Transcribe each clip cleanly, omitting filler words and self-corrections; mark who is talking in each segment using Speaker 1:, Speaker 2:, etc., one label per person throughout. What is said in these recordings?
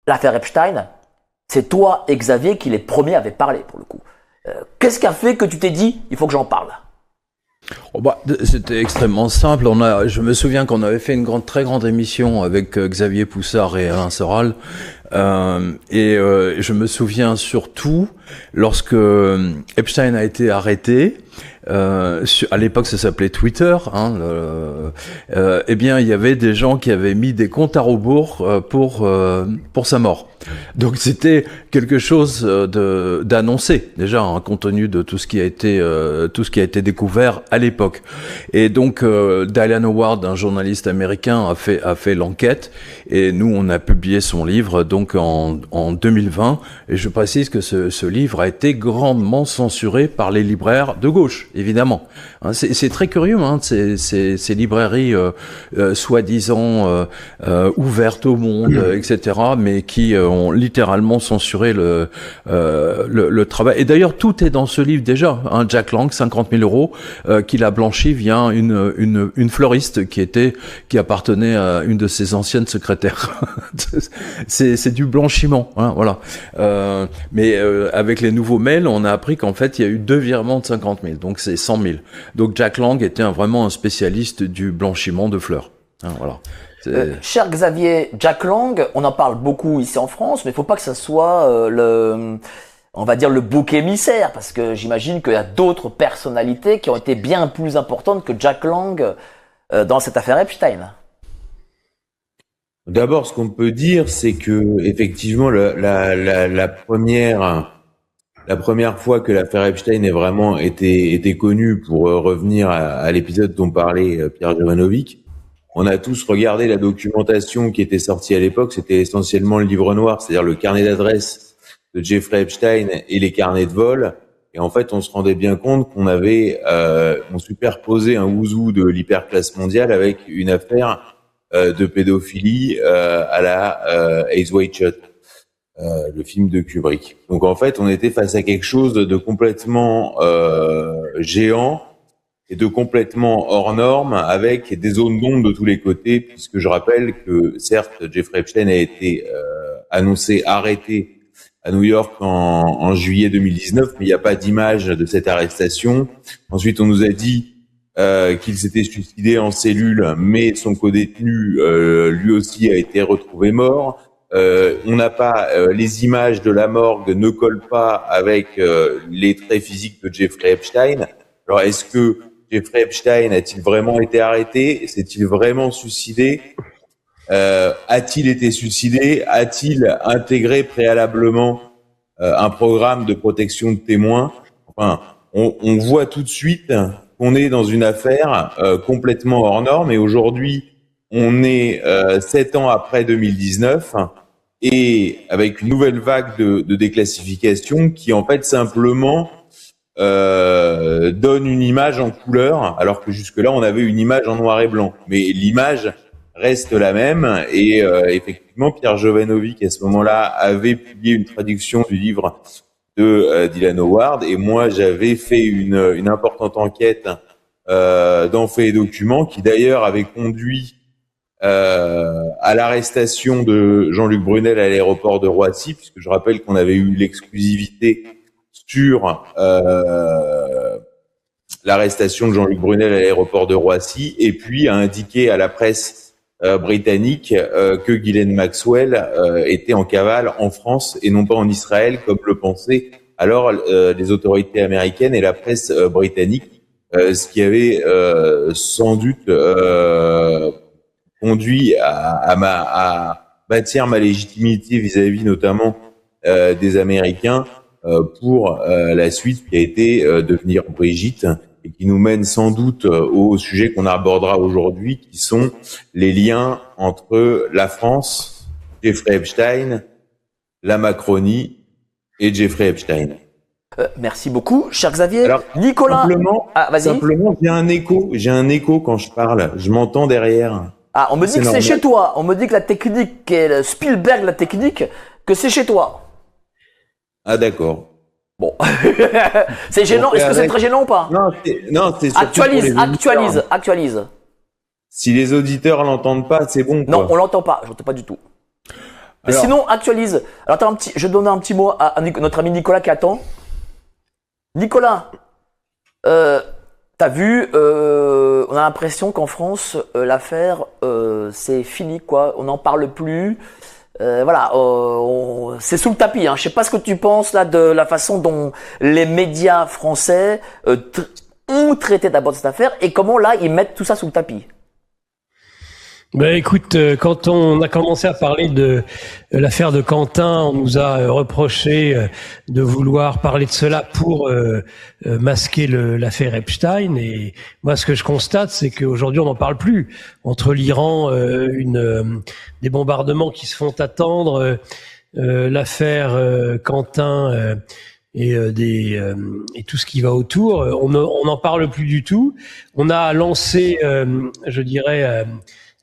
Speaker 1: l'affaire Epstein, c'est toi et Xavier qui les premiers avaient parlé, pour le coup. Qu'est-ce qui a fait que tu t'es dit, il faut que j'en parle?
Speaker 2: C'était extrêmement simple. Je me souviens qu'on avait fait une très grande émission avec Xavier Poussard et Alain Soral. Je me souviens surtout lorsque Epstein a été arrêté. À l'époque, ça s'appelait Twitter. Eh bien, il y avait des gens qui avaient mis des comptes à rebours pour sa mort. Donc, c'était quelque chose d'annoncé déjà, compte tenu de tout ce qui a été découvert à l'époque. Et donc, Dylan Howard, un journaliste américain, a fait l'enquête. Et nous, on a publié son livre donc en 2020. Et je précise que ce livre a été grandement censuré par les libraires de gauche, évidemment. C'est très curieux, ces librairies soi-disant ouvertes au monde, etc., mais qui ont littéralement censuré le travail. Et d'ailleurs, tout est dans ce livre déjà. Jack Lang, 50 000 euros, qu'il a blanchi via une fleuriste qui appartenait à une de ses anciennes secrétaires. C'est du blanchiment, voilà. Mais avec les nouveaux mails, on a appris qu'en fait, il y a eu 2 virements de 50 000, donc c'est 100 000. Donc Jack Lang était vraiment un spécialiste du blanchiment de fleurs. Voilà.
Speaker 1: Cher Xavier, Jack Lang, on en parle beaucoup ici en France, mais il faut pas que ça soit on va dire le bouc émissaire, parce que j'imagine qu'il y a d'autres personnalités qui ont été bien plus importantes que Jack Lang dans cette affaire Epstein.
Speaker 3: D'abord, ce qu'on peut dire, c'est que effectivement la première fois que l'affaire Epstein ait vraiment été connue, pour revenir à l'épisode dont parlait Pierre Jovanovic, on a tous regardé la documentation qui était sortie à l'époque. C'était essentiellement le livre noir, c'est-à-dire le carnet d'adresses de Jeffrey Epstein et les carnets de vol. Et en fait, on se rendait bien compte qu'on avait on superposait un ouzou de l'hyperclasse mondiale avec une affaire de pédophilie à la Eyes Wide Shut, le film de Kubrick. Donc en fait, on était face à quelque chose de complètement géant et de complètement hors norme, avec des zones d'ombre de tous les côtés, puisque je rappelle que certes, Jeffrey Epstein a été annoncé arrêté à New York en juillet 2019, mais il n'y a pas d'image de cette arrestation. Ensuite, on nous a dit qu'il s'était suicidé en cellule, mais son codétenu lui aussi a été retrouvé mort. On n'a pas les images de la morgue ne collent pas avec les traits physiques de Jeffrey Epstein. Alors est-ce que Jeffrey Epstein a-t-il vraiment été arrêté? S'est-il vraiment suicidé? A-t-il été suicidé? A-t-il intégré préalablement un programme de protection de témoins? Enfin, on voit tout de suite qu'on est dans une affaire complètement hors norme, et aujourd'hui, on est 7 ans après 2019, et avec une nouvelle vague de déclassification qui, en fait, simplement donne une image en couleur, alors que jusque-là, on avait une image en noir et blanc. Mais l'image reste la même, et effectivement, Pierre Jovanovic, à ce moment-là, avait publié une traduction du livre de Dylan Howard, et moi, j'avais fait une importante enquête dans Faits et Documents, qui d'ailleurs avait conduit à l'arrestation de Jean-Luc Brunel à l'aéroport de Roissy, puisque je rappelle qu'on avait eu l'exclusivité sur l'arrestation de Jean-Luc Brunel à l'aéroport de Roissy, et puis a indiqué à la presse britannique que Ghislaine Maxwell était en cavale en France et non pas en Israël, comme le pensaient alors les autorités américaines et la presse britannique, ce qui avait sans doute conduit à bâtir ma légitimité vis-à-vis notamment des Américains pour la suite qui a été de venir en Brigitte, et qui nous mène sans doute au sujet qu'on abordera aujourd'hui, qui sont les liens entre la France, Jeffrey Epstein, la Macronie et Jeffrey Epstein.
Speaker 1: Merci beaucoup, cher Xavier.
Speaker 3: Alors,
Speaker 1: Nicolas.
Speaker 3: Simplement, j'ai un écho quand je parle. Je m'entends derrière.
Speaker 1: Ah, on me dit que c'est chez toi. On me dit que la technique, est Spielberg, la technique, que c'est chez toi.
Speaker 3: Ah, d'accord.
Speaker 1: Bon. C'est gênant. Est-ce que c'est très gênant ou pas?
Speaker 3: Non, c'est
Speaker 1: Actualise.
Speaker 3: Si les auditeurs l'entendent pas, c'est bon.
Speaker 1: Non, on l'entend pas. Je l'entends pas du tout. Mais sinon, actualise. Alors, attends, je vais donner un petit mot à notre ami Nicolas qui attend. Nicolas, t'as vu, on a l'impression qu'en France, l'affaire, c'est fini, quoi. On n'en parle plus. Voilà, c'est sous le tapis. Hein. Je sais pas ce que tu penses là de la façon dont les médias français ont traité d'abord cette affaire et comment là ils mettent tout ça sous le tapis.
Speaker 4: Ben écoute, quand on a commencé à parler de l'affaire de Quentin, on nous a reproché de vouloir parler de cela pour masquer l'affaire Epstein. Et moi, ce que je constate, c'est qu'aujourd'hui, on n'en parle plus. Entre l'Iran, des bombardements qui se font attendre, l'affaire Quentin et tout ce qui va autour, on n'en parle plus du tout. On a lancé, je dirais,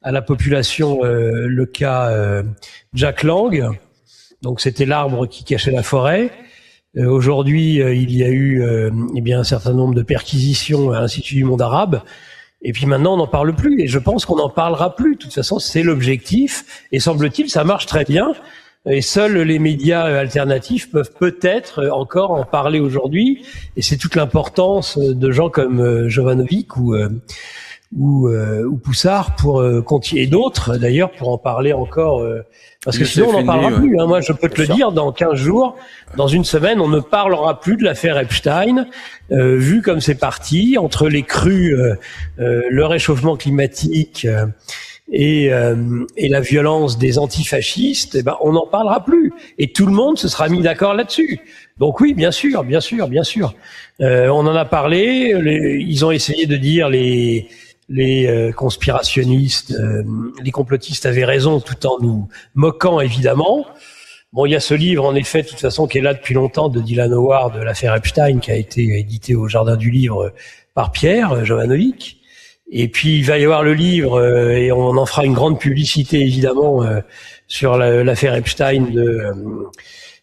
Speaker 4: à la population le cas Jack Lang. Donc c'était l'arbre qui cachait la forêt. Aujourd'hui, il y a eu eh bien un certain nombre de perquisitions à l'Institut du monde arabe. Et puis maintenant, on n'en parle plus. Et je pense qu'on n'en parlera plus. De toute façon, c'est l'objectif. Et semble-t-il, ça marche très bien. Et seuls les médias alternatifs peuvent peut-être encore en parler aujourd'hui. Et c'est toute l'importance de gens comme Jovanovic ou Poussard pour continuer, et d'autres d'ailleurs pour en parler encore, parce que sinon on n'en parlera plus. Hein. Moi, je peux te le dire, dans 15 jours, dans une semaine, on ne parlera plus de l'affaire Epstein, vu comme c'est parti, entre les crues, le réchauffement climatique et la violence des antifascistes, eh ben, on n'en parlera plus. Et tout le monde se sera mis d'accord là-dessus. Donc oui, bien sûr. On en a parlé, ils ont essayé de dire les conspirationnistes, les complotistes avaient raison, tout en nous moquant évidemment. Bon, il y a ce livre en effet, de toute façon, qui est là depuis longtemps, de Dylan Howard, de l'affaire Epstein, qui a été édité au Jardin du Livre par Pierre Jovanovic. Et puis il va y avoir le livre, et on en fera une grande publicité évidemment sur l'affaire Epstein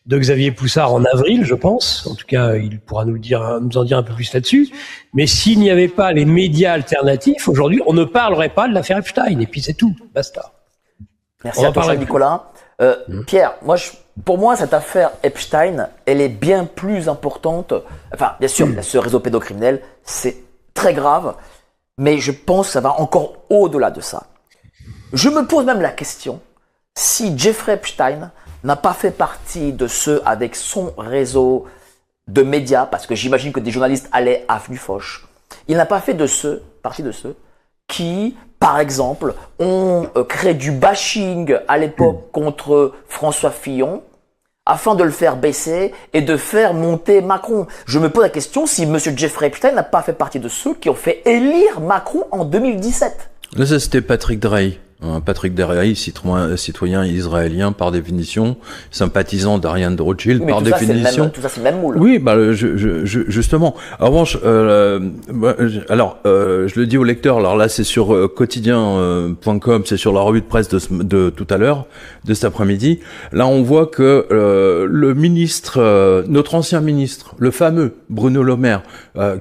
Speaker 4: de Xavier Poussard en avril, je pense. En tout cas, il pourra nous en dire un peu plus là-dessus. Mais s'il n'y avait pas les médias alternatifs, aujourd'hui, on ne parlerait pas de l'affaire Epstein. Et puis c'est tout, basta.
Speaker 1: Merci à toi, Nicolas. Pierre, pour moi, cette affaire Epstein, elle est bien plus importante. Enfin, bien sûr, ce réseau pédocriminel, c'est très grave. Mais je pense que ça va encore au-delà de ça. Je me pose même la question, si Jeffrey Epstein n'a pas fait partie de ceux avec son réseau de médias, parce que j'imagine que des journalistes allaient à Avenue Foch, il n'a pas fait partie de ceux qui, par exemple, ont créé du bashing à l'époque contre François Fillon, afin de le faire baisser et de faire monter Macron. Je me pose la question si M. Jeffrey Epstein n'a pas fait partie de ceux qui ont fait élire Macron en 2017.
Speaker 2: Là, ça, c'était Patrick Drahi. Patrick Drahi, citoyen israélien par définition, sympathisant d'Ariane de Rothschild par définition.
Speaker 1: Tout ça, c'est le même moule.
Speaker 2: Oui, justement. En revanche, je le dis au lecteur. Alors là, c'est sur quotidien.com, c'est sur la revue de presse de tout à l'heure, de cet après-midi. Là, on voit que le ministre, notre ancien ministre, le fameux Bruno Le Maire,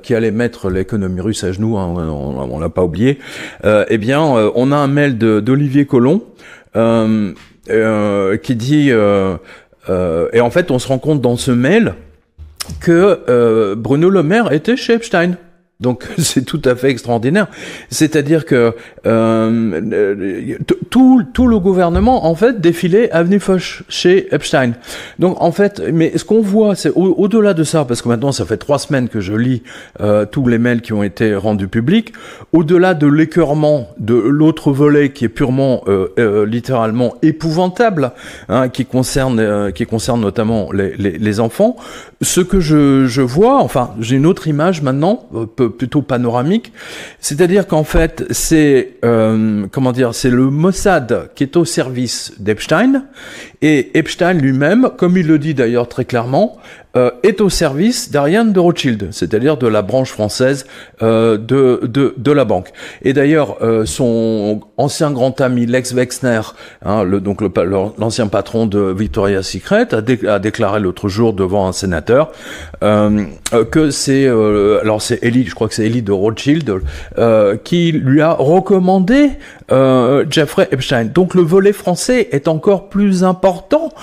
Speaker 2: qui allait mettre l'économie russe à genoux, hein, on l'a pas oublié. On a un mail d'Olivier Colomb qui dit et en fait on se rend compte dans ce mail que Bruno Le Maire était chez Epstein. Donc c'est tout à fait extraordinaire. C'est-à-dire que tout le gouvernement en fait défilait avenue Foch chez Epstein. Donc en fait, mais ce qu'on voit, c'est au-delà de ça, parce que maintenant ça fait 3 semaines que je lis tous les mails qui ont été rendus publics. Au-delà de l'écœurement de l'autre volet qui est purement littéralement épouvantable, hein, qui concerne notamment les enfants. Ce que je vois, enfin j'ai une autre image maintenant, plutôt panoramique, c'est-à-dire qu'en fait c'est c'est le Mossad qui est au service d'Epstein, et Epstein lui-même, comme il le dit d'ailleurs très clairement, est au service d'Ariane de Rothschild, c'est-à-dire de la branche française de la banque. Et d'ailleurs, son ancien grand ami Lex Wexner, hein, l'ancien patron de Victoria's Secret, a déclaré l'autre jour devant un sénateur que c'est Ellie, je crois que c'est Ellie de Rothschild, qui lui a recommandé Jeffrey Epstein. Donc le volet français est encore plus important important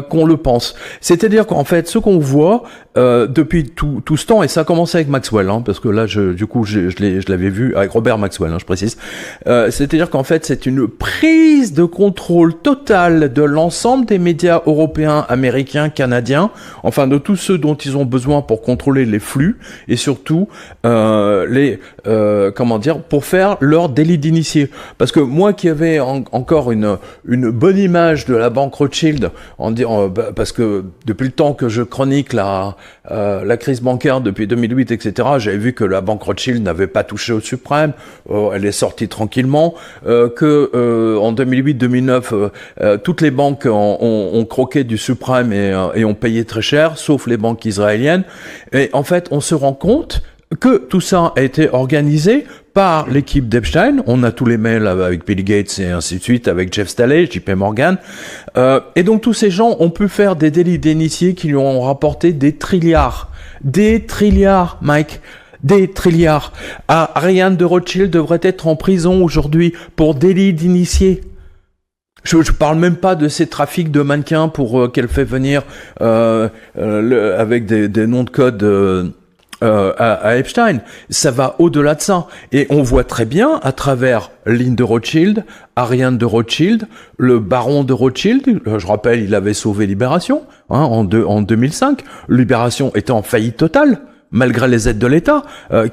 Speaker 2: qu'on le pense. C'est-à-dire qu'en fait, ce qu'on voit depuis tout ce temps, et ça a commencé avec Maxwell, hein, parce que là, je l'avais vu avec Robert Maxwell, hein, je précise. C'est-à-dire qu'en fait, c'est une prise de contrôle totale de l'ensemble des médias européens, américains, canadiens, enfin de tous ceux dont ils ont besoin pour contrôler les flux et surtout pour faire leur délit d'initié. Parce que moi qui avais encore une bonne image de la banque Rothschild, parce que depuis le temps que je chronique la crise bancaire depuis 2008, etc., j'avais vu que la banque Rothschild n'avait pas touché au suprême, elle est sortie tranquillement, en 2008-2009, toutes les banques ont croqué du suprême et ont payé très cher, sauf les banques israéliennes. Et en fait, on se rend compte que tout ça a été organisé par l'équipe d'Epstein. On a tous les mails avec Bill Gates et ainsi de suite, avec Jeff Staley, JP Morgan. Et donc tous ces gens ont pu faire des délits d'initiés qui lui ont rapporté des trilliards, Mike. Des trilliards. Ariane de Rothschild devrait être en prison aujourd'hui pour délit d'initié. Je parle même pas de ces trafics de mannequins pour qu'elle fait venir avec des noms de code à Epstein. Ça va au-delà de ça. Et on voit très bien à travers Lynn de Rothschild, Ariane de Rothschild, le baron de Rothschild, je rappelle, il avait sauvé Libération en 2005. Libération était en faillite totale, malgré les aides de l'État.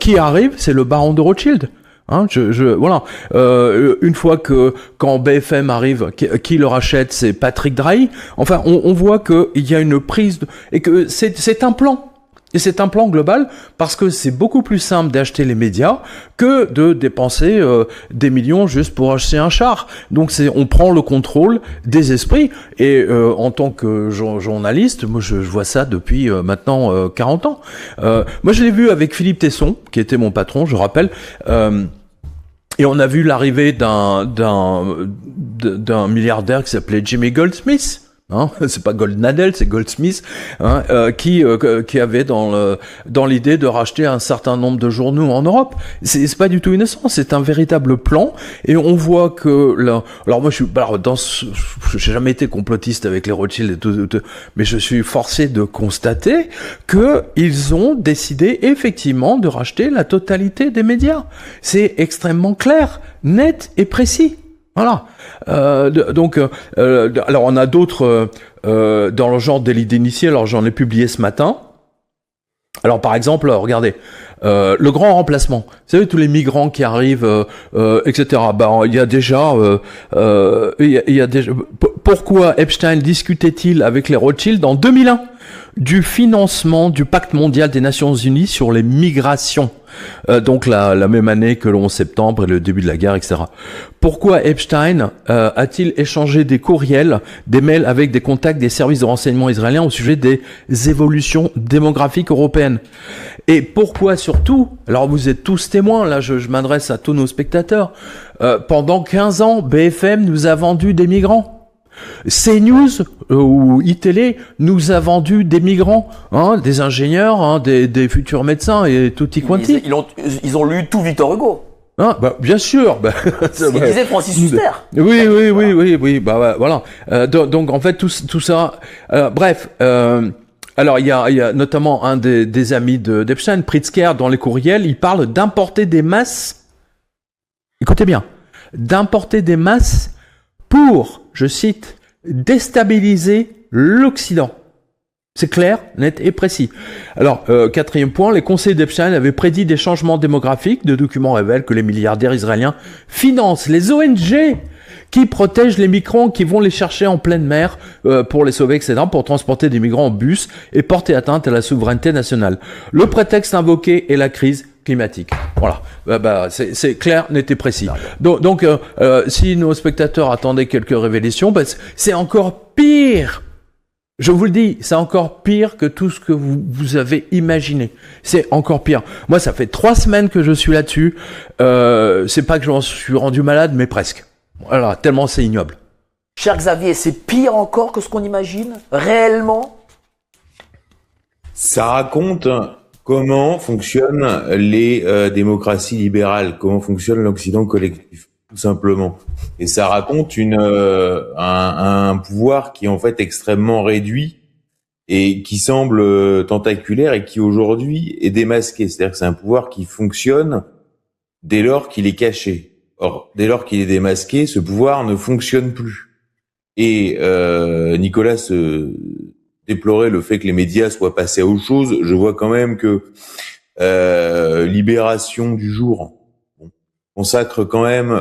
Speaker 2: Qui arrive, c'est le baron de Rothschild. Voilà. Une fois quand BFM arrive, qui le rachète, c'est Patrick Drahi. Enfin, on voit que il y a une prise et que c'est un plan. Et c'est un plan global parce que c'est beaucoup plus simple d'acheter les médias que de dépenser des millions juste pour acheter un char. Donc on prend le contrôle des esprits et en tant que journaliste, moi je vois ça depuis maintenant 40 ans. Moi je l'ai vu avec Philippe Tesson qui était mon patron, je rappelle. Et on a vu l'arrivée d'un milliardaire qui s'appelait Jimmy Goldsmith. C'est pas Goldnadel, c'est Goldsmith, qui avait dans l'idée de racheter un certain nombre de journaux en Europe. C'est pas du tout innocent, c'est un véritable plan. Et on voit que là, alors moi j'ai jamais été complotiste avec les Rothschild et tout, mais je suis forcé de constater que ils ont décidé effectivement de racheter la totalité des médias. C'est extrêmement clair, net et précis. Voilà. Alors on a d'autres dans le genre délit d'initié. Alors j'en ai publié ce matin. Alors par exemple, regardez, le grand remplacement. Vous savez tous les migrants qui arrivent, etc. Il y a déjà, pourquoi Epstein discutait-il avec les Rothschild en 2001 du financement du pacte mondial des Nations Unies sur les migrations? Donc la même année que le 11 septembre et le début de la guerre, etc. Pourquoi Epstein a-t-il échangé des courriels, des mails avec des contacts des services de renseignement israéliens au sujet des évolutions démographiques européennes? Et pourquoi surtout, alors vous êtes tous témoins, là je m'adresse à tous nos spectateurs, pendant 15 ans, BFM nous a vendu des migrants. CNews ou iTélé nous a vendu des migrants, des ingénieurs, des futurs médecins et tutti quanti.
Speaker 1: Ils ont lu tout Victor Hugo.
Speaker 2: Bien sûr.
Speaker 1: C'est ce qu'il disait Francis Huster.
Speaker 2: Oui. Voilà. Donc en fait tout ça. Bref. Alors il y a notamment un des amis d'Epstein, Pritzker, dans les courriels, il parle d'importer des masses. Écoutez bien, d'importer des masses pour, je cite, déstabiliser l'Occident. C'est clair, net et précis. Alors, quatrième point, les conseils d'Epstein avaient prédit des changements démographiques. Des documents révèlent que les milliardaires israéliens financent les ONG qui protègent les migrants qui vont les chercher en pleine mer pour les sauver, etc., pour transporter des migrants en bus et porter atteinte à la souveraineté nationale. Le prétexte invoqué est la crise climatique. Voilà, c'est clair, net et précis. Donc, si nos spectateurs attendaient quelques révélations, c'est encore pire. Je vous le dis, c'est encore pire que tout ce que vous avez imaginé. C'est encore pire. Moi, ça fait 3 semaines que je suis là-dessus. C'est pas que je m'en suis rendu malade, mais presque. Voilà, tellement c'est ignoble.
Speaker 1: Cher Xavier, c'est pire encore que ce qu'on imagine, réellement?
Speaker 3: Ça raconte comment fonctionnent les démocraties libérales, comment fonctionne l'Occident collectif. tout simplement. Et ça raconte un pouvoir qui est en fait extrêmement réduit et qui semble tentaculaire et qui aujourd'hui est démasqué. C'est-à-dire que c'est un pouvoir qui fonctionne dès lors qu'il est caché. Or, dès lors qu'il est démasqué, ce pouvoir ne fonctionne plus. Et Nicolas déplorait le fait que les médias soient passés à autre chose. Je vois quand même que Libération du jour consacre quand même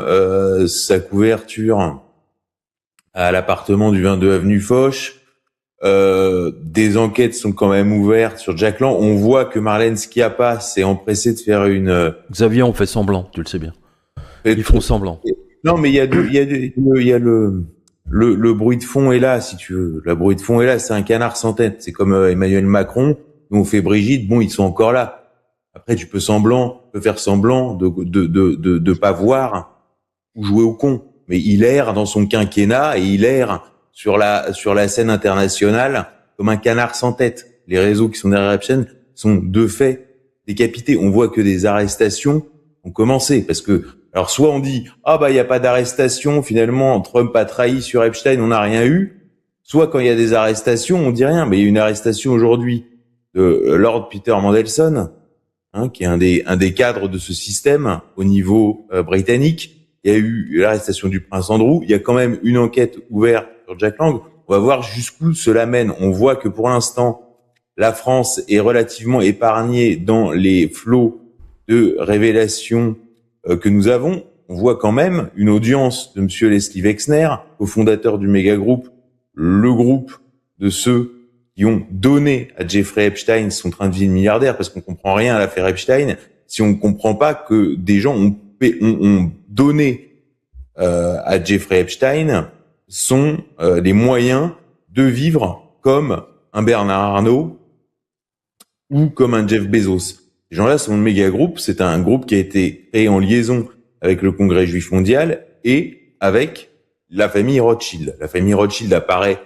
Speaker 3: sa couverture à l'appartement du 22 avenue Foch. Des enquêtes sont quand même ouvertes sur Jack Lang. On voit que Marlène Schiappa s'est empressée de faire une...
Speaker 2: Xavier, on fait semblant, tu le sais bien. Ils font semblant.
Speaker 3: Non, mais il y a le bruit de fond est là, si tu veux. Le bruit de fond est là, c'est un canard sans tête. C'est comme Emmanuel Macron, nous on fait Brigitte, bon, ils sont encore là. Après, tu peux faire semblant de pas voir ou jouer au con. Mais il erre dans son quinquennat et il erre sur la scène internationale comme un canard sans tête. Les réseaux qui sont derrière Epstein sont de fait décapités. On voit que des arrestations ont commencé parce que, alors soit on dit, il y a pas d'arrestation, finalement, Trump a trahi sur Epstein, on n'a rien eu. Soit quand il y a des arrestations, on dit rien. Mais il y a une arrestation aujourd'hui de Lord Peter Mandelson, qui est un des cadres de ce système au niveau britannique. Il y a eu l'arrestation du prince Andrew. Il y a quand même une enquête ouverte sur Jack Lang. On va voir jusqu'où cela mène. On voit que pour l'instant, la France est relativement épargnée dans les flots de révélations que nous avons. On voit quand même une audience de monsieur Leslie Wexner, cofondateur du méga groupe, le groupe de ceux qui ont donné à Jeffrey Epstein son train de vie de milliardaire, parce qu'on comprend rien à l'affaire Epstein si on ne comprend pas que des gens ont donné à Jeffrey Epstein les moyens de vivre comme un Bernard Arnault ou comme un Jeff Bezos. Ces gens-là sont le méga groupe. C'est un groupe qui a été créé en liaison avec le Congrès juif mondial et avec la famille Rothschild. La famille Rothschild apparaît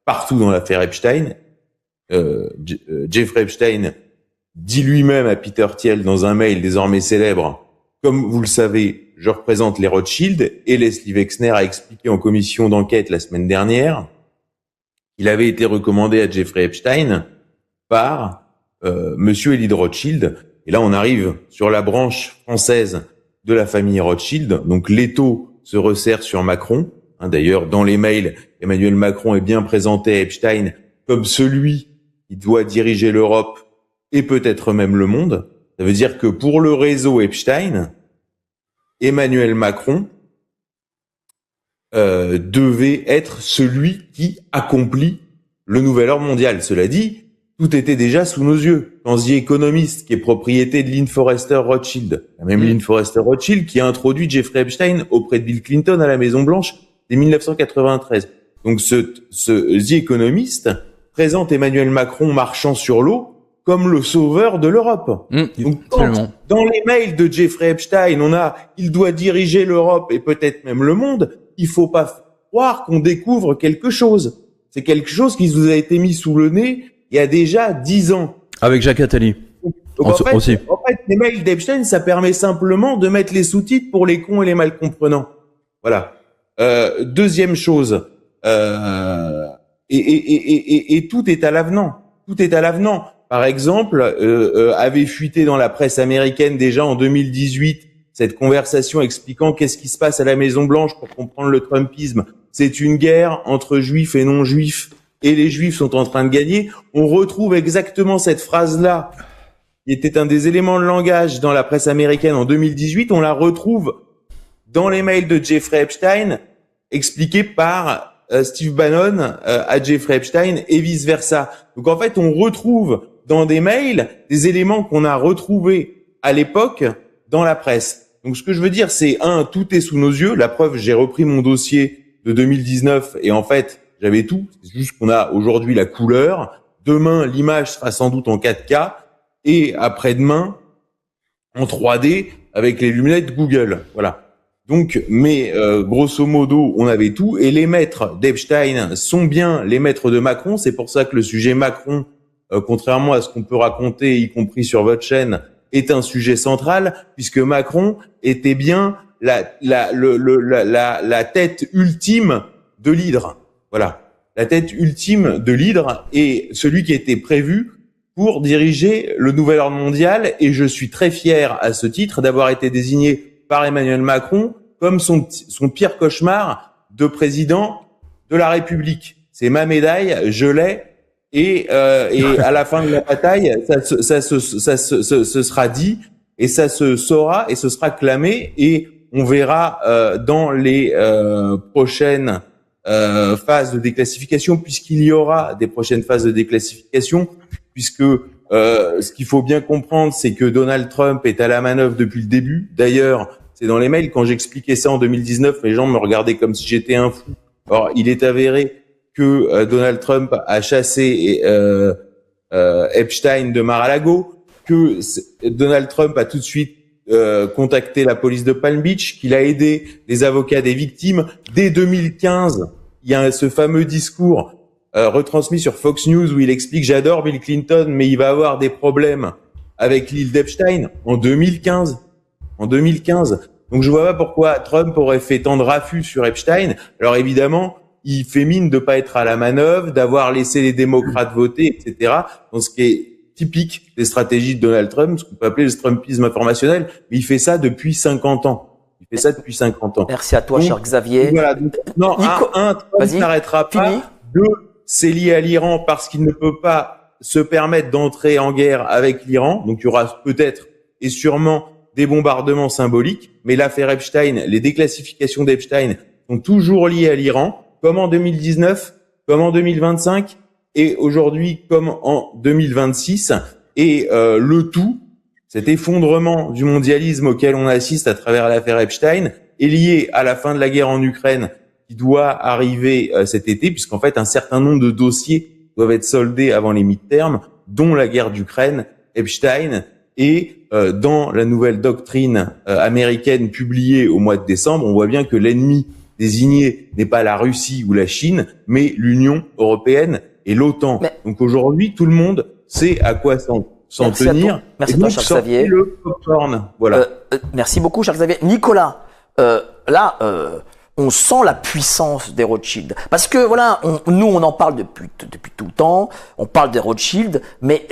Speaker 3: partout dans l'affaire Epstein. Jeffrey Epstein dit lui-même à Peter Thiel dans un mail désormais célèbre, comme vous le savez, je représente les Rothschild, et Leslie Wexner a expliqué en commission d'enquête la semaine dernière qu'il avait été recommandé à Jeffrey Epstein par monsieur Elie de Rothschild. Et là, on arrive sur la branche française de la famille Rothschild. Donc, l'étau se resserre sur Macron. D'ailleurs, dans les mails, Emmanuel Macron est bien présenté à Epstein comme celui qui doit diriger l'Europe et peut-être même le monde. Ça veut dire que pour le réseau Epstein, Emmanuel Macron devait être celui qui accomplit le nouvel ordre mondial. Cela dit, tout était déjà sous nos yeux. Quand The Economist, qui est propriété de Lynn Forrester Rothschild, la même Lynn Forrester Rothschild qui a introduit Jeffrey Epstein auprès de Bill Clinton à la Maison Blanche dès 1993. Donc The Economist présente Emmanuel Macron marchant sur l'eau comme le sauveur de l'Europe. Donc, dans les mails de Jeffrey Epstein, il doit diriger l'Europe et peut-être même le monde, il faut pas croire qu'on découvre quelque chose. C'est quelque chose qui vous a été mis sous le nez il y a déjà 10 ans.
Speaker 2: Avec Jacques Attali.
Speaker 3: Donc, en fait, les mails d'Epstein, ça permet simplement de mettre les sous-titres pour les cons et les mal comprenants. Voilà. Deuxième chose, et tout est à l'avenant. Tout est à l'avenant. Par exemple, avait fuité dans la presse américaine déjà en 2018 cette conversation expliquant qu'est-ce qui se passe à la Maison Blanche pour comprendre le Trumpisme. C'est une guerre entre juifs et non-juifs et les juifs sont en train de gagner. On retrouve exactement cette phrase-là qui était un des éléments de langage dans la presse américaine en 2018. On la retrouve dans les mails de Jeffrey Epstein expliqués par Steve Bannon à Jeffrey Epstein et vice-versa. Donc en fait, on retrouve dans des mails des éléments qu'on a retrouvés à l'époque dans la presse. Donc ce que je veux dire, c'est tout est sous nos yeux. La preuve, j'ai repris mon dossier de 2019 et en fait, j'avais tout. C'est juste qu'on a aujourd'hui la couleur. Demain, l'image sera sans doute en 4K et après-demain en 3D avec les lunettes Google. Voilà. Donc, mais grosso modo, on avait tout. Et les maîtres d'Epstein sont bien les maîtres de Macron. C'est pour ça que le sujet Macron, contrairement à ce qu'on peut raconter, y compris sur votre chaîne, est un sujet central, puisque Macron était bien la tête ultime de l'hydre. Voilà. La tête ultime de l'hydre est celui qui a été prévu pour diriger le nouvel ordre mondial, et je suis très fier à ce titre d'avoir été désigné par Emmanuel Macron comme son pire cauchemar de président de la République. C'est ma médaille, je l'ai, et à la fin de la bataille, ça se sera dit, et ça se saura, et ce sera clamé, et on verra dans les prochaines phases de déclassification, puisqu'il y aura des prochaines phases de déclassification, puisque ce qu'il faut bien comprendre, c'est que Donald Trump est à la manœuvre depuis le début. D'ailleurs, c'est dans les mails, quand j'expliquais ça en 2019, les gens me regardaient comme si j'étais un fou. Or, il est avéré que Donald Trump a chassé Epstein de Mar-a-Lago, que Donald Trump a tout de suite contacté la police de Palm Beach, qu'il a aidé les avocats des victimes. Dès 2015, il y a ce fameux discours retransmis sur Fox News où il explique « J'adore Bill Clinton, mais il va avoir des problèmes avec l'île d'Epstein » en 2015. En 2015. Donc je vois pas pourquoi Trump aurait fait tant de raffus sur Epstein. Alors évidemment, il fait mine de pas être à la manœuvre, d'avoir laissé les démocrates voter, etc. Donc ce qui est typique des stratégies de Donald Trump, ce qu'on peut appeler le Trumpisme informationnel, mais il fait ça depuis 50 ans. Il fait ça depuis 50 ans.
Speaker 1: Merci à toi, cher Xavier.
Speaker 3: Voilà. Donc, non, Trump n'arrêtera pas. Deux, c'est lié à l'Iran parce qu'il ne peut pas se permettre d'entrer en guerre avec l'Iran. Donc il y aura peut-être et sûrement des bombardements symboliques, mais l'affaire Epstein, les déclassifications d'Epstein sont toujours liées à l'Iran, comme en 2019, comme en 2025, et aujourd'hui comme en 2026. Et le tout, cet effondrement du mondialisme auquel on assiste à travers l'affaire Epstein, est lié à la fin de la guerre en Ukraine, qui doit arriver cet été, puisqu'en fait un certain nombre de dossiers doivent être soldés avant les mi-termes, dont la guerre d'Ukraine, Epstein, et dans la nouvelle doctrine américaine publiée au mois de décembre, on voit bien que l'ennemi désigné n'est pas la Russie ou la Chine, mais l'Union européenne et l'OTAN. Donc aujourd'hui, tout le monde sait à quoi s'en tenir.
Speaker 1: Merci à toi, cher Xavier.
Speaker 3: Le popcorn. Voilà.
Speaker 1: Merci beaucoup, cher Xavier. Nicolas, là, on sent la puissance des Rothschild. Parce que voilà, nous, on en parle depuis tout le temps. On parle des Rothschild, mais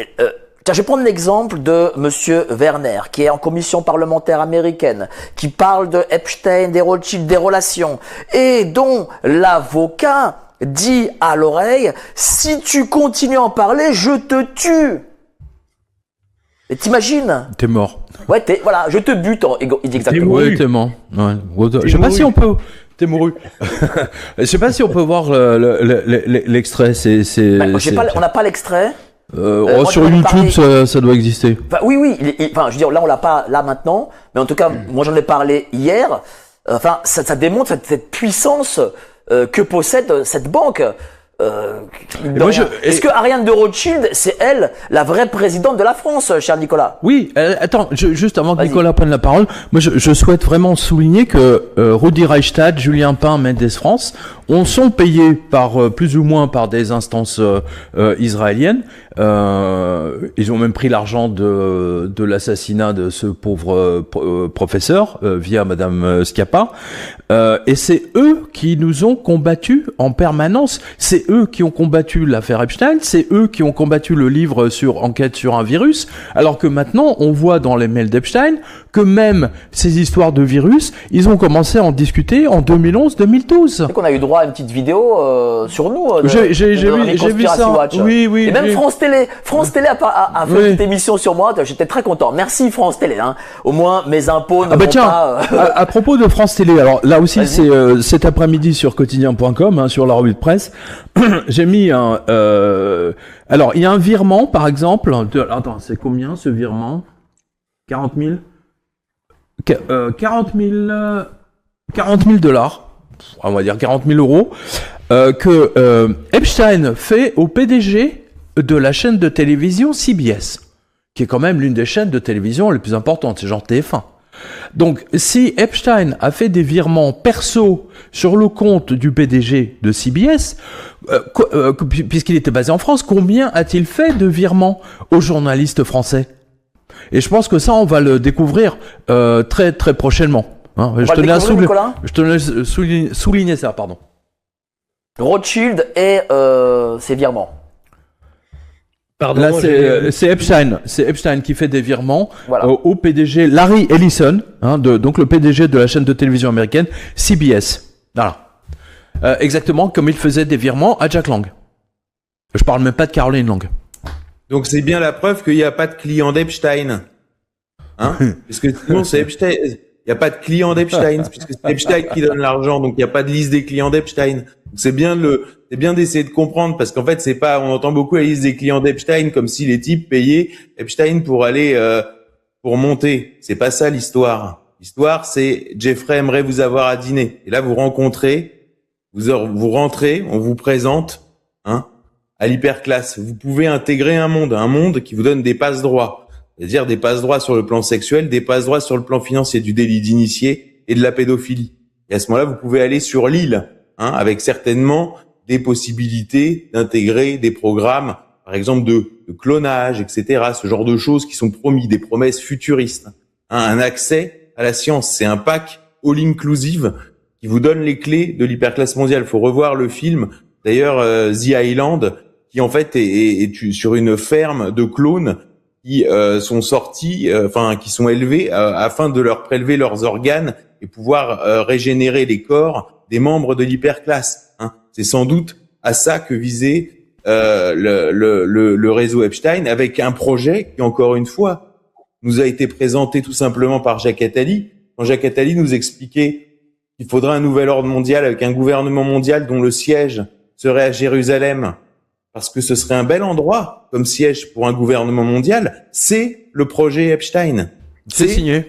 Speaker 1: je vais prendre l'exemple de Monsieur Werner, qui est en commission parlementaire américaine, qui parle de Epstein, des Rothschild, des relations, et dont l'avocat dit à l'oreille « Si tu continues à en parler, je te tue !» Et t'imagines?
Speaker 2: T'es mort.
Speaker 1: Ouais, voilà, je te bute, il dit exactement.
Speaker 2: Ouais, t'es mort. Ouais. Je sais pas si on peut... T'es mouru. Je sais pas si on peut voir l'extrait.
Speaker 1: On n'a pas l'extrait.
Speaker 2: Sur YouTube, ça doit exister.
Speaker 1: Enfin, oui. Enfin, je veux dire, là, on l'a pas là maintenant, mais en tout cas, moi, j'en ai parlé hier. Enfin, ça démontre cette puissance que possède cette banque. Est-ce que Ariane de Rothschild, c'est elle, la vraie présidente de la France, cher Nicolas?
Speaker 2: Oui, attends, juste avant que Nicolas prenne la parole, moi je souhaite vraiment souligner que Rudi Reichstad, Julien Pain, Mendes France sont payés plus ou moins par des instances israéliennes. Ils ont même pris l'argent de l'assassinat de ce pauvre professeur via Madame Schiappa. Et c'est eux qui nous ont combattus en permanence. C'est eux qui ont combattu l'affaire Epstein. C'est eux qui ont combattu le livre sur enquête sur un virus. Alors que maintenant, on voit dans les mails d'Epstein que même ces histoires de virus, ils ont commencé à en discuter en 2011-2012.
Speaker 1: C'est qu'on a eu droit à une petite vidéo sur nous.
Speaker 2: J'ai vu ça.
Speaker 1: Watch.
Speaker 2: Oui.
Speaker 1: Et même France Télé a fait une petite émission sur moi. J'étais très content. Merci France Télé. Hein. Au moins mes impôts ne vont pas.
Speaker 2: À propos de France Télé, alors là aussi c'est cet après-midi sur quotidien.com, sur la revue de presse. J'ai mis un. Alors il y a un virement par exemple. Attends, c'est combien ce virement? 40 000. 40 000 dollars. On va dire 40 000 euros. Que Epstein fait au PDG de la chaîne de télévision CBS, qui est quand même l'une des chaînes de télévision les plus importantes, c'est genre TF1. Donc, si Epstein a fait des virements perso sur le compte du PDG de CBS, puisqu'il était basé en France, combien a-t-il fait de virements aux journalistes français? Et je pense que ça, on va le découvrir très très prochainement. Hein.
Speaker 1: Je
Speaker 2: tenais à souligner ça, pardon.
Speaker 1: Rothschild et ses virements.
Speaker 2: Pardon, là, c'est Epstein. C'est Epstein qui fait des virements
Speaker 1: voilà.
Speaker 2: Au PDG Larry Ellison, hein, donc le PDG de la chaîne de télévision américaine CBS. Voilà. Exactement comme il faisait des virements à Jack Lang. Je parle même pas de Caroline Lang.
Speaker 3: Donc c'est bien la preuve qu'il n'y a pas de client d'Epstein. Hein? Parce que sinon c'est Epstein. Il n'y a pas de client d'Epstein, puisque c'est Epstein qui donne l'argent, donc il n'y a pas de liste des clients d'Epstein. Donc c'est bien d'essayer de comprendre, parce qu'en fait on entend beaucoup la liste des clients d'Epstein comme si les types payaient Epstein pour aller pour monter. C'est pas ça l'histoire. L'histoire c'est Jeffrey aimerait vous avoir à dîner. Et là vous rentrez, on vous présente, hein, à l'hyperclasse. Vous pouvez intégrer un monde qui vous donne des passe-droits. C'est-à-dire des passe-droits sur le plan sexuel, des passe-droits sur le plan financier, du délit d'initié et de la pédophilie. Et à ce moment-là, vous pouvez aller sur l'île, hein, avec certainement des possibilités d'intégrer des programmes, par exemple de clonage, etc. Ce genre de choses qui sont promis, des promesses futuristes. Hein, un accès à la science, c'est un pack all-inclusive qui vous donne les clés de l'hyperclasse mondiale. Il faut revoir le film, d'ailleurs, The Island, qui en fait est sur une ferme de clones qui sont sortis, qui sont élevés afin de leur prélever leurs organes et pouvoir régénérer les corps des membres de l'hyperclasse. Hein. C'est sans doute à ça que visait le réseau Epstein, avec un projet qui, encore une fois, nous a été présenté tout simplement par Jacques Attali. Quand Jacques Attali nous expliquait qu'il faudrait un nouvel ordre mondial avec un gouvernement mondial dont le siège serait à Jérusalem, parce que ce serait un bel endroit comme siège pour un gouvernement mondial, c'est le projet Epstein.
Speaker 2: C'est signé.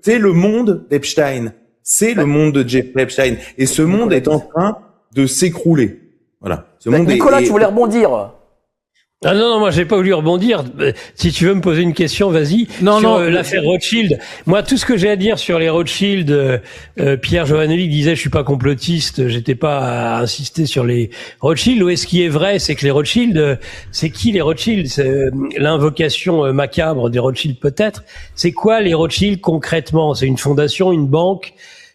Speaker 3: C'est le monde d'Epstein. C'est le monde de Jeffrey Epstein. Et ce monde est en train de s'écrouler. Voilà.
Speaker 1: Nicolas, tu voulais rebondir?
Speaker 4: Ah non, moi j'ai pas voulu rebondir. Si tu veux me poser une question, vas-y. Sur l'affaire Rothschild. Moi, tout ce que j'ai à dire sur les Rothschild, Pierre Jovanovic disait je suis pas complotiste, j'étais pas à insister sur les Rothschild. Ou est-ce qui est vrai, c'est que les Rothschild, c'est qui les Rothschild? C'est l'invocation macabre des Rothschild peut-être. C'est quoi les Rothschild concrètement? C'est une fondation, une banque?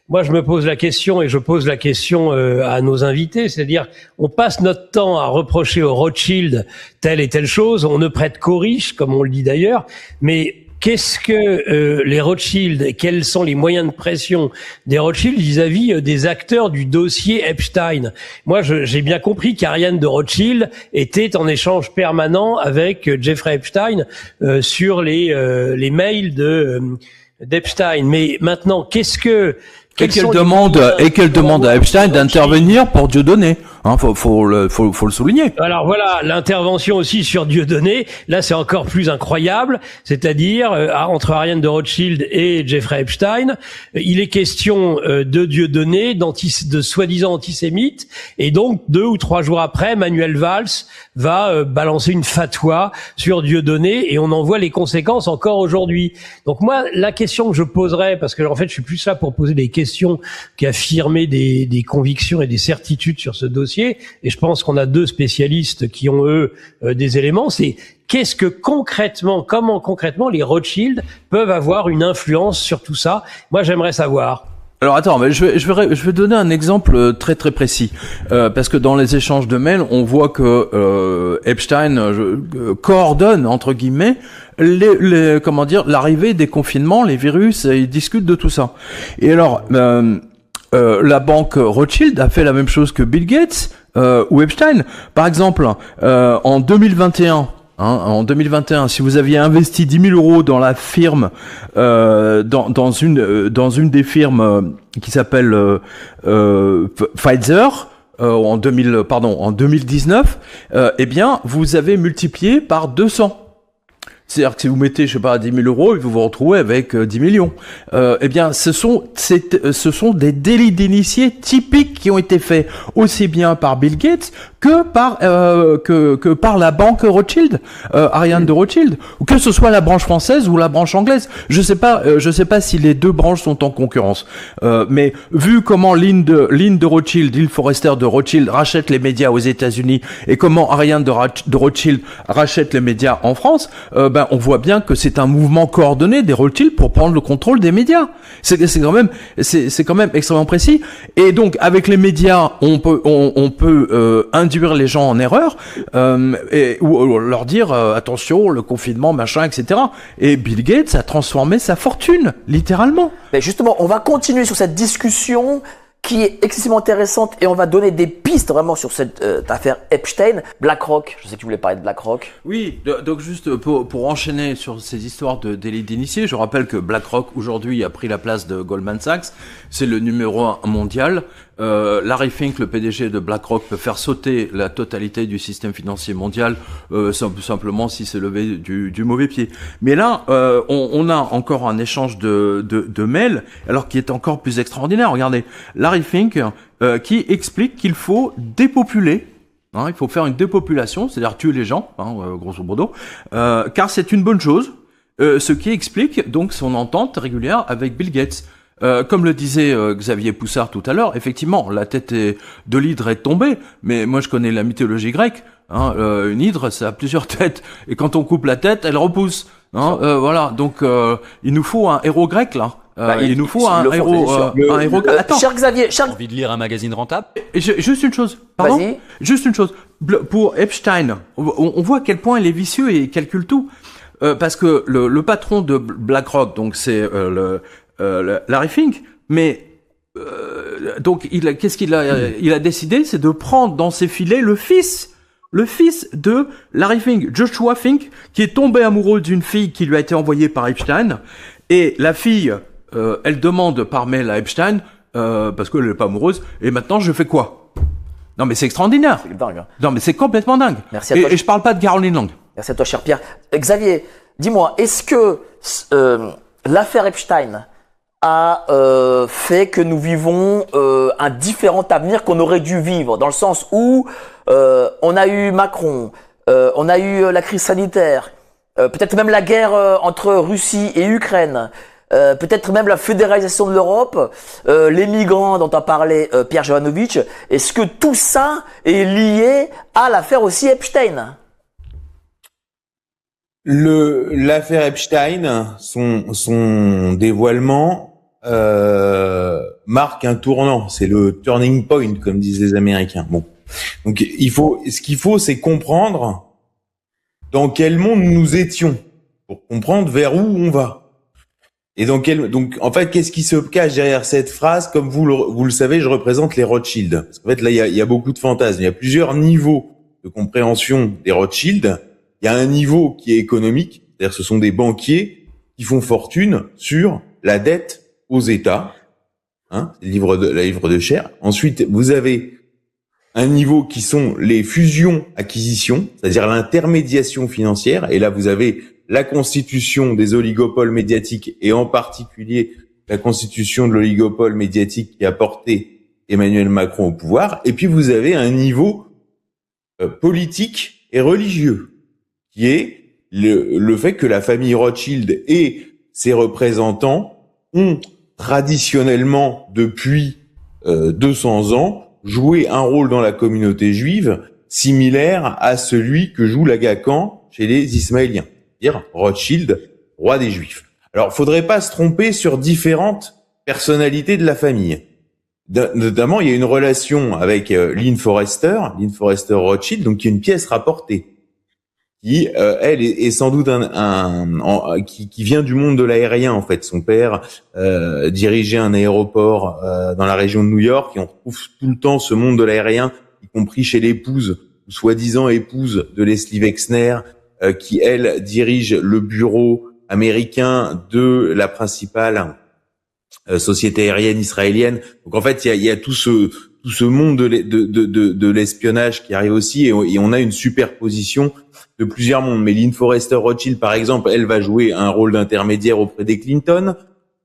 Speaker 4: Moi, je me pose la question et je pose la question à nos invités, c'est-à-dire on passe notre temps à reprocher aux Rothschild telle et telle chose, on ne prête qu'aux riches, comme on le dit d'ailleurs, mais qu'est-ce que les Rothschild et quels sont les moyens de pression des Rothschild vis-à-vis des acteurs du dossier Epstein? Moi, j'ai bien compris qu'Ariane de Rothschild était en échange permanent avec Jeffrey Epstein sur les mails d'Epstein. Mais maintenant,
Speaker 2: et qu'elle demande à Epstein d'intervenir pour Dieudonné. Hein, faut le souligner.
Speaker 4: Alors voilà, l'intervention aussi sur Dieudonné, là c'est encore plus incroyable, c'est-à-dire entre Ariane de Rothschild et Jeffrey Epstein, il est question de Dieudonné, de soi-disant antisémite, et donc 2 ou 3 jours après, Manuel Valls va balancer une fatwa sur Dieudonné, et on en voit les conséquences encore aujourd'hui. Donc moi, la question que je poserais, parce que en fait je suis plus là pour poser des questions qu'affirmer des convictions et des certitudes sur ce dossier, et je pense qu'on a 2 spécialistes qui ont eux des éléments, c'est comment concrètement les Rothschild peuvent avoir une influence sur tout ça. Moi j'aimerais savoir.
Speaker 2: Alors attends, mais je vais donner un exemple très très précis, parce que dans les échanges de mails, on voit que Epstein coordonne entre guillemets l'arrivée des confinements, les virus, et ils discutent de tout ça. Et alors la banque Rothschild a fait la même chose que Bill Gates ou Epstein. Par exemple, en 2021. En 2021, si vous aviez investi 10 000 euros dans la firme, dans une des firmes qui s'appelle Pfizer, en 2019, eh bien, vous avez multiplié par 200. C'est-à-dire que si vous mettez, je sais pas, 10 000 euros, vous vous retrouvez avec 10 millions. Eh bien, ce sont des délits d'initiés typiques qui ont été faits aussi bien par Bill Gates que par la banque Rothschild, Ariane de Rothschild, ou que ce soit la branche française ou la branche anglaise. Je sais pas si les 2 branches sont en concurrence. Mais vu comment Lynn de Rothschild, Hill Forrester de Rothschild rachète les médias aux États-Unis et comment Ariane de Rothschild rachète les médias en France, ben on voit bien que c'est un mouvement coordonné des Rothschild pour prendre le contrôle des médias. C'est quand même extrêmement précis. Et donc avec les médias, on peut induire les gens en erreur ou leur dire attention, le confinement, machin, etc. Et Bill Gates a transformé sa fortune littéralement.
Speaker 1: Mais justement, on va continuer sur cette discussion qui est excessivement intéressante et on va donner des pistes vraiment sur cette affaire Epstein. BlackRock, je sais que tu voulais parler de BlackRock.
Speaker 2: Oui, donc juste pour enchaîner sur ces histoires de délit d'initié, je rappelle que BlackRock aujourd'hui a pris la place de Goldman Sachs, c'est le numéro 1 mondial. Larry Fink, le PDG de BlackRock, peut faire sauter la totalité du système financier mondial simplement s'il s'est levé du mauvais pied. Mais là, on a encore un échange de mails, alors qui est encore plus extraordinaire. Regardez, Larry Fink qui explique qu'il faut dépopuler. Il faut faire une dépopulation, c'est-à-dire tuer les gens, grosso modo, car c'est une bonne chose. Ce qui explique donc son entente régulière avec Bill Gates. Comme le disait Xavier Poussard tout à l'heure, effectivement, la tête de l'hydre est tombée, mais moi je connais la mythologie grecque. Une hydre, ça a plusieurs têtes, et quand on coupe la tête, elle repousse. Voilà, donc il nous faut un héros grec là. Il nous faut un héros.
Speaker 1: Attends, cher Xavier,
Speaker 5: envie de lire un magazine rentable.
Speaker 2: Juste une chose, pardon.
Speaker 1: Vas-y.
Speaker 2: Juste une chose. Pour Epstein, on voit à quel point il est vicieux et il calcule tout, parce que le patron de BlackRock, donc c'est Larry Fink, mais donc qu'est-ce qu'il a il a décidé, c'est de prendre dans ses filets le fils de Larry Fink, Joshua Fink, qui est tombé amoureux d'une fille qui lui a été envoyée par Epstein, et la fille elle demande par mail à Epstein parce qu'elle n'est pas amoureuse, et maintenant je fais quoi? Non mais c'est extraordinaire.
Speaker 1: C'est dingue. Hein.
Speaker 2: Non mais c'est complètement dingue.
Speaker 1: Merci à toi.
Speaker 2: Et je parle pas de Caroline Lang.
Speaker 1: Merci à toi, cher Pierre. Xavier, dis-moi, est-ce que l'affaire Epstein a fait que nous vivons un différent avenir qu'on aurait dû vivre, dans le sens où on a eu Macron, on a eu la crise sanitaire, peut-être même la guerre entre Russie et Ukraine, peut-être même la fédéralisation de l'Europe, les migrants dont a parlé Pierre Jovanovic. Est-ce que tout ça est lié à l'affaire aussi Epstein ?
Speaker 3: L'affaire Epstein, son dévoilement marque un tournant. C'est le turning point, comme disent les Américains. Bon, donc ce qu'il faut, c'est comprendre dans quel monde nous étions pour comprendre vers où on va. Et donc en fait, qu'est-ce qui se cache derrière cette phrase? Comme vous le savez, je représente les Rothschild. Parce qu'en fait, là, il y a beaucoup de fantasmes. Il y a plusieurs niveaux de compréhension des Rothschild. Il y a un niveau qui est économique, c'est-à-dire ce sont des banquiers qui font fortune sur la dette aux États, la livre de Cher. Ensuite, vous avez un niveau qui sont les fusions-acquisitions, c'est-à-dire l'intermédiation financière. Et là, vous avez la constitution des oligopoles médiatiques et en particulier la constitution de l'oligopole médiatique qui a porté Emmanuel Macron au pouvoir. Et puis, vous avez un niveau politique et religieux, qui est le fait que la famille Rothschild et ses représentants ont traditionnellement, depuis 200 ans, joué un rôle dans la communauté juive similaire à celui que joue l'Aga Khan chez les Ismaéliens, c'est-à-dire Rothschild, roi des Juifs. Alors, faudrait pas se tromper sur différentes personnalités de la famille. Notamment, il y a une relation avec Lynn Forrester Rothschild, donc qui est une pièce rapportée, qui elle est sans doute qui vient du monde de l'aérien en fait. Son père dirigeait un aéroport dans la région de New York, et on retrouve tout le temps ce monde de l'aérien, y compris chez l'épouse, ou soi-disant épouse de Leslie Wexner, qui elle dirige le bureau américain de la principale société aérienne israélienne. Donc en fait, il y a tout ce monde de l'espionnage qui arrive aussi, et on a une superposition de plusieurs mondes. Mais Lynn Forrester Rothschild, par exemple, elle va jouer un rôle d'intermédiaire auprès des Clinton.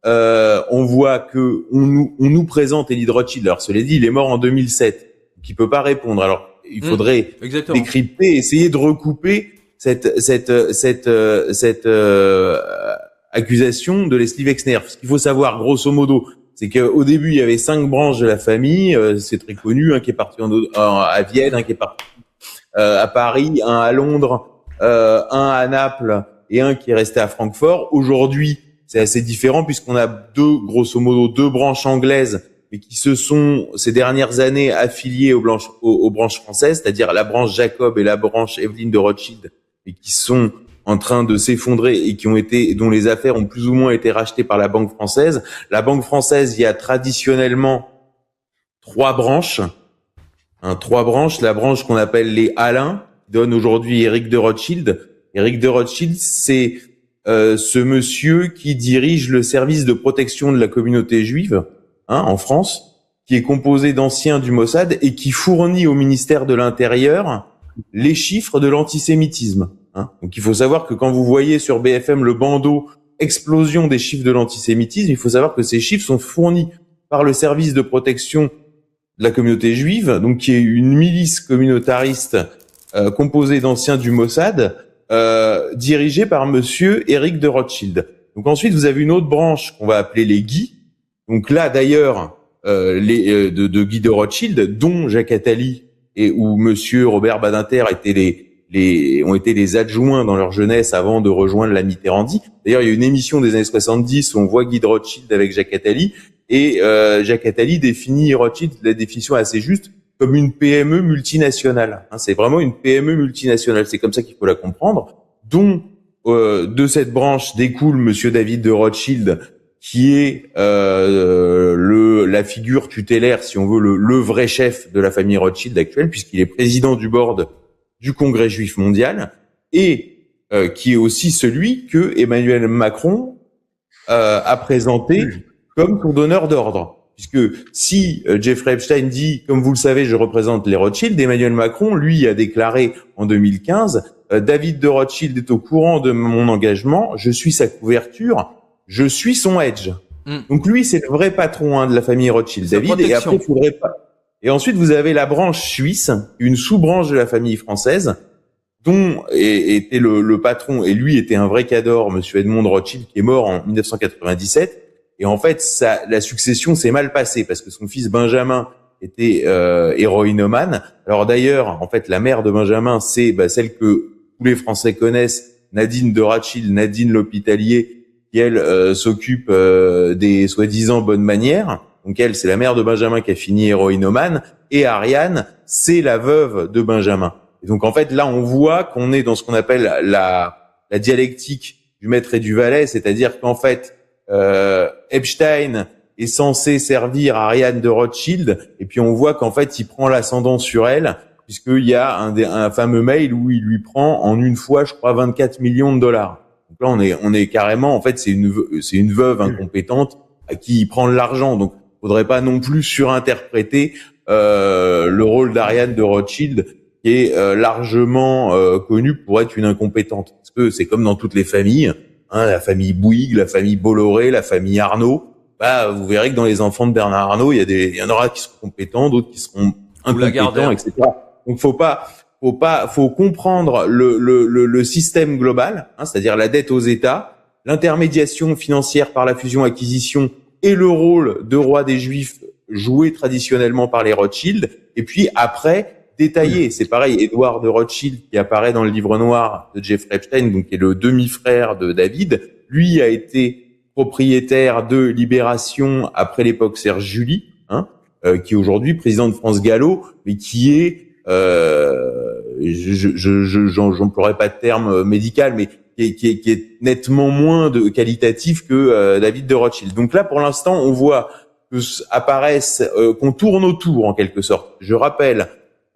Speaker 3: On voit que on nous présente Elliot Rothschild. Alors, cela dit, il est mort en 2007, donc il peut pas répondre. Alors, il faudrait décrypter, essayer de recouper cette accusation de Leslie Wexner. Ce qu'il faut savoir, grosso modo, c'est qu'au début, il y avait 5 branches de la famille. C'est très connu, un qui est parti à Vienne, un qui est parti à Paris, un à Londres, un à Naples, et un qui est resté à Francfort. Aujourd'hui, c'est assez différent puisqu'on a grosso modo deux branches anglaises, mais qui se sont ces dernières années affiliées aux branches françaises, c'est-à-dire la branche Jacob et la branche Evelyne de Rothschild, et qui sont en train de s'effondrer et dont les affaires ont plus ou moins été rachetées par la Banque française. La Banque française, il y a traditionnellement trois branches. La branche qu'on appelle les Alain, qui donne aujourd'hui Éric de Rothschild. Éric de Rothschild, c'est ce monsieur qui dirige le service de protection de la communauté juive, en France, qui est composé d'anciens du Mossad et qui fournit au ministère de l'Intérieur les chiffres de l'antisémitisme. Donc il faut savoir que quand vous voyez sur BFM le bandeau explosion des chiffres de l'antisémitisme, il faut savoir que ces chiffres sont fournis par le service de protection de la communauté juive, donc qui est une milice communautariste composée d'anciens du Mossad, dirigée par monsieur Éric de Rothschild. Donc ensuite vous avez une autre branche qu'on va appeler les Guy. Donc là d'ailleurs de Guy de Rothschild, dont Jacques Attali et où monsieur Robert Badinter ont été les adjoints dans leur jeunesse avant de rejoindre la Mitterrandie. D'ailleurs, il y a une émission des années 70 où on voit Guy de Rothschild avec Jacques Attali, et Jacques Attali définit Rothschild, la définition est assez juste, comme une PME multinationale. C'est vraiment une PME multinationale, c'est comme ça qu'il faut la comprendre, dont de cette branche découle monsieur David de Rothschild, qui est la figure tutélaire, si on veut, le vrai chef de la famille Rothschild actuelle, puisqu'il est président du board du Congrès juif mondial, et qui est aussi celui que Emmanuel Macron a présenté comme son donneur d'ordre. Puisque si Jeffrey Epstein dit, comme vous le savez, je représente les Rothschild, Emmanuel Macron, lui, a déclaré en 2015, David de Rothschild est au courant de mon engagement, je suis sa couverture, je suis son hedge. Donc lui, c'est le vrai patron de la famille Rothschild, David, et après, il faudrait pas. Et ensuite, vous avez la branche suisse, une sous-branche de la famille française, dont était le patron, et lui était un vrai cador, monsieur Edmond Rothschild, qui est mort en 1997. Et en fait, la succession s'est mal passée, parce que son fils Benjamin était héroïnomane. Alors d'ailleurs, en fait, la mère de Benjamin, c'est celle que tous les Français connaissent, Nadine de Rothschild, Nadine l'Hôpitalier, qui elle s'occupe des soi-disant bonnes manières. Donc elle, c'est la mère de Benjamin qui a fini héroïnomane, et Ariane, c'est la veuve de Benjamin. Et donc en fait, là, on voit qu'on est dans ce qu'on appelle la dialectique du maître et du valet, c'est-à-dire qu'en fait, Epstein est censé servir Ariane de Rothschild, et puis on voit qu'en fait, il prend l'ascendant sur elle, puisqu'il y a un fameux mail où il lui prend en une fois, je crois, 24 millions de dollars. Donc là, on est carrément, en fait, c'est une veuve incompétente à qui il prend de l'argent. Donc, faudrait pas non plus surinterpréter le rôle d'Ariane de Rothschild, qui est largement connue pour être une incompétente. Parce que c'est comme dans toutes les familles, la famille Bouygues, la famille Bolloré, la famille Arnaud. Vous verrez que dans les enfants de Bernard Arnault, il y en aura qui seront compétents, d'autres qui seront incompétents, etc. Donc faut comprendre le système global, c'est-à-dire la dette aux États, l'intermédiation financière par la fusion-acquisition et le rôle de roi des Juifs joué traditionnellement par les Rothschild, et puis après détaillé. C'est pareil, Édouard de Rothschild qui apparaît dans le livre noir de Jeffrey Epstein, donc qui est le demi-frère de David, lui a été propriétaire de Libération après l'époque Serge July, qui est aujourd'hui président de France Gallo, mais qui est j'emploierai pas de terme médical, mais qui est nettement moins qualitatif que David de Rothschild. Donc là, pour l'instant, on voit que qu'on tourne autour en quelque sorte. Je rappelle,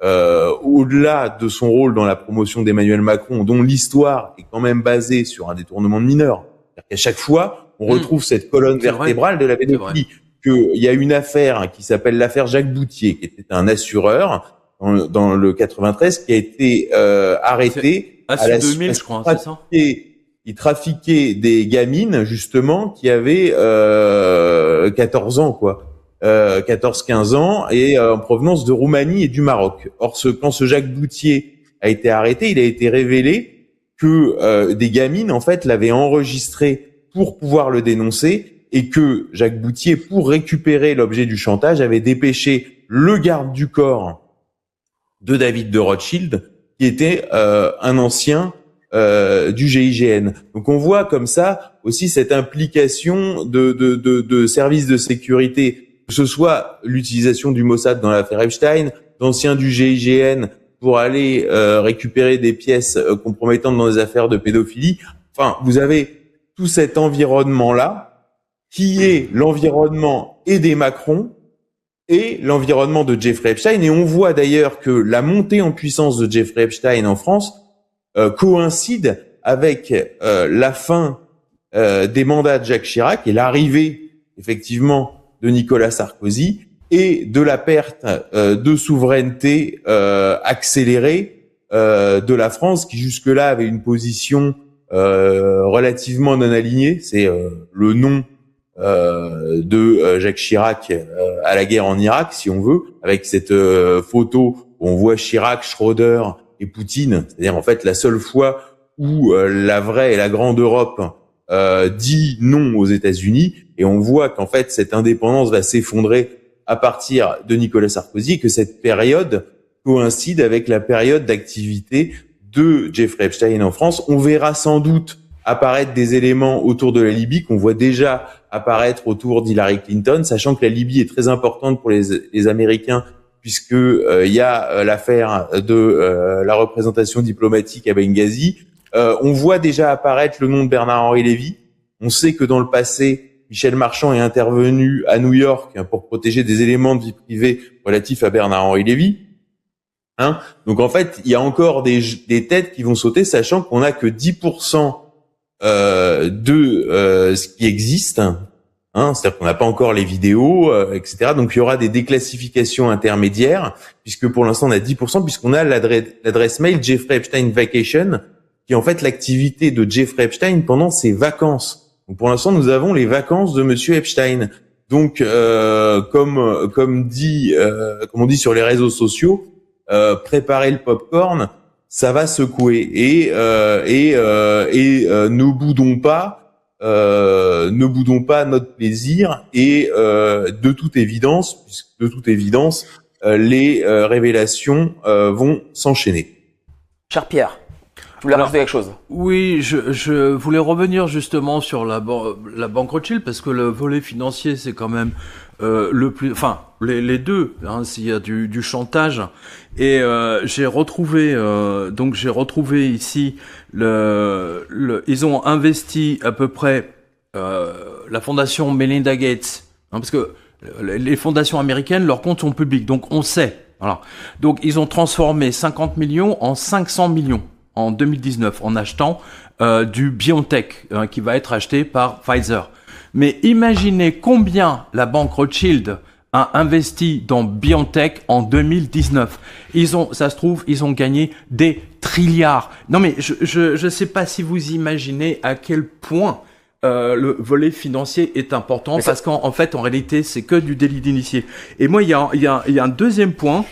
Speaker 3: au-delà de son rôle dans la promotion d'Emmanuel Macron, dont l'histoire est quand même basée sur un détournement de mineurs. C'est-à-dire qu'à chaque fois, on retrouve cette colonne vertébrale de la pédophilie. Qu'il y a une affaire qui s'appelle l'affaire Jacques Boutier, qui était un assureur dans le 93, qui a été arrêté à la
Speaker 2: 2000, je crois, c'est ça.
Speaker 3: Il trafiquait des gamines justement qui avaient 14 ans, 14-15 ans, et en provenance de Roumanie et du Maroc. Or, quand ce Jacques Boutier a été arrêté, il a été révélé que des gamines, en fait, l'avaient enregistré pour pouvoir le dénoncer, et que Jacques Boutier, pour récupérer l'objet du chantage, avait dépêché le garde du corps de David de Rothschild, qui était un ancien du GIGN. Donc on voit comme ça aussi cette implication de services de sécurité, que ce soit l'utilisation du Mossad dans l'affaire Epstein, d'anciens du GIGN pour aller récupérer des pièces compromettantes dans des affaires de pédophilie. Enfin, vous avez tout cet environnement-là qui est l'environnement et des Macron et l'environnement de Jeffrey Epstein. Et on voit d'ailleurs que la montée en puissance de Jeffrey Epstein en France coïncide avec la fin des mandats de Jacques Chirac et l'arrivée effectivement de Nicolas Sarkozy et de la perte de souveraineté accélérée de la France, qui jusque-là avait une position relativement non alignée. C'est le nom de Jacques Chirac à la guerre en Irak, si on veut, avec cette photo où on voit Chirac, Schröder et Poutine. C'est-à-dire en fait la seule fois où la vraie et la grande Europe dit non aux États-Unis, et on voit qu'en fait cette indépendance va s'effondrer à partir de Nicolas Sarkozy, que cette période coïncide avec la période d'activité de Jeffrey Epstein en France. On verra sans doute apparaître des éléments autour de la Libye qu'on voit déjà apparaître autour d'Hillary Clinton, sachant que la Libye est très importante pour les Américains, puisque il y a l'affaire de la représentation diplomatique à Benghazi. On voit déjà apparaître le nom de Bernard-Henri Lévy. On sait que dans le passé, Michel Marchand est intervenu à New York pour protéger des éléments de vie privée relatifs à Bernard-Henri Lévy. Donc en fait, il y a encore des têtes qui vont sauter, sachant qu'on n'a que 10% de ce qui existe. C'est-à-dire qu'on n'a pas encore les vidéos, etc. Donc il y aura des déclassifications intermédiaires, puisque pour l'instant on a 10%, puisqu'on a l'adresse mail Jeffrey Epstein Vacation, qui est en fait l'activité de Jeffrey Epstein pendant ses vacances. Donc pour l'instant, nous avons les vacances de Monsieur Epstein. Donc, comme on dit sur les réseaux sociaux, préparez le popcorn, ça va secouer. Et ne boudons pas notre plaisir. Et de toute évidence, les révélations vont s'enchaîner.
Speaker 1: Cher Pierre, tu voulais rajouter quelque chose?
Speaker 2: Oui, je voulais revenir justement sur la banque Rothschild, parce que le volet financier, c'est quand même le plus, enfin les deux, s'il y a du chantage. Et j'ai retrouvé ici ils ont investi à peu près la fondation Melinda Gates, parce que les fondations américaines, leurs comptes sont publics, donc on sait. Voilà. Donc ils ont transformé 50 millions en 500 millions. En 2019, en achetant du BioNTech qui va être acheté par Pfizer. Mais imaginez combien la banque Rothschild a investi dans BioNTech en 2019. Ils ont gagné des trilliards. Non mais je sais pas si vous imaginez à quel point le volet financier est important, parce qu'en fait, en réalité, c'est que du délit d'initié. Et moi, il y a un deuxième point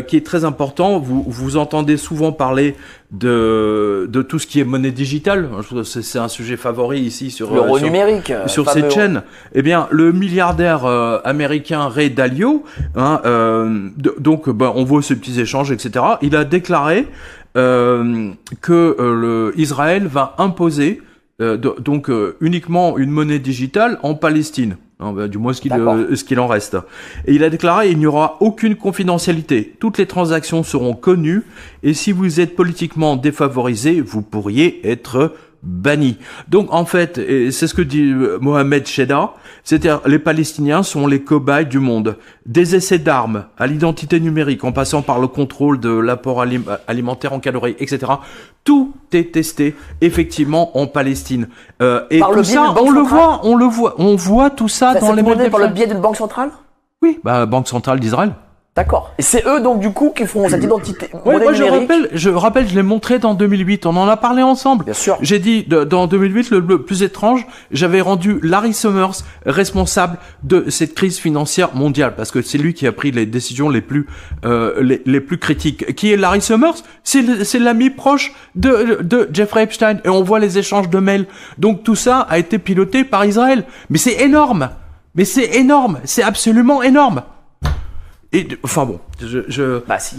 Speaker 2: qui est très important. Vous entendez souvent parler de tout ce qui est monnaie digitale. C'est un sujet favori ici sur
Speaker 1: l'euro numérique,
Speaker 2: sur cette chaîne. Eh bien, le milliardaire américain Ray Dalio, on voit ces petits échanges, etc. Il a déclaré que Israël va imposer uniquement une monnaie digitale en Palestine. Du moins ce qu'il en reste. Et il a déclaré: il n'y aura aucune confidentialité. Toutes les transactions seront connues, et si vous êtes politiquement défavorisé, vous pourriez être banni. Donc en fait, et c'est ce que dit Mohamed Cheda, c'est-à-dire les Palestiniens sont les cobayes du monde. Des essais d'armes à l'identité numérique, en passant par le contrôle de l'apport alimentaire en calories, etc. Tout est testé effectivement en Palestine. Et tout ça, on voit tout ça dans les médias.
Speaker 1: Par le biais d'une banque centrale?
Speaker 2: Oui, Banque centrale d'Israël.
Speaker 1: D'accord. Et c'est eux donc du coup qui font cette identité.
Speaker 2: Ouais, moi je rappelle, je l'ai montré dans 2008. On en a parlé ensemble.
Speaker 1: Bien sûr.
Speaker 2: J'ai dit dans 2008 le plus étrange, j'avais rendu Larry Summers responsable de cette crise financière mondiale, parce que c'est lui qui a pris les décisions les plus critiques. Qui est Larry Summers? C'est l'ami proche de Jeffrey Epstein, et on voit les échanges de mails. Donc tout ça a été piloté par Israël. Mais c'est énorme. C'est absolument énorme. Enfin bon,
Speaker 1: Bah si.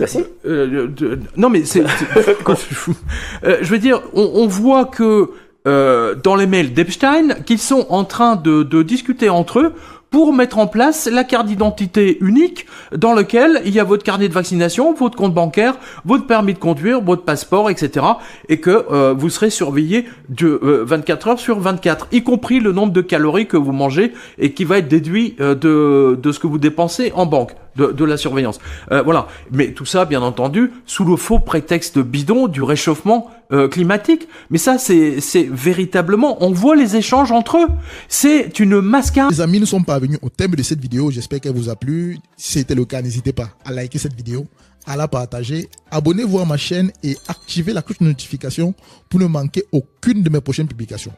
Speaker 2: non mais je veux dire, on voit que dans les mails d'Epstein, qu'ils sont en train de discuter entre eux pour mettre en place la carte d'identité unique dans lequel il y a votre carnet de vaccination, votre compte bancaire, votre permis de conduire, votre passeport, etc. Et que vous serez surveillé de 24 heures sur 24, y compris le nombre de calories que vous mangez et qui va être déduit de ce que vous dépensez en banque. De la surveillance. Voilà. Mais tout ça, bien entendu, sous le faux prétexte bidon du réchauffement climatique. Mais ça, c'est véritablement, on voit les échanges entre eux. C'est une mascarade.
Speaker 5: Les amis, nous sommes parvenus au thème de cette vidéo. J'espère qu'elle vous a plu. Si c'était le cas, n'hésitez pas à liker cette vidéo, à la partager, abonnez-vous à ma chaîne et activez la cloche de notification pour ne manquer aucune de mes prochaines publications.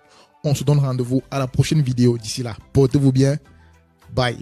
Speaker 5: On se donne rendez-vous à la prochaine vidéo. D'ici là, portez-vous bien. Bye.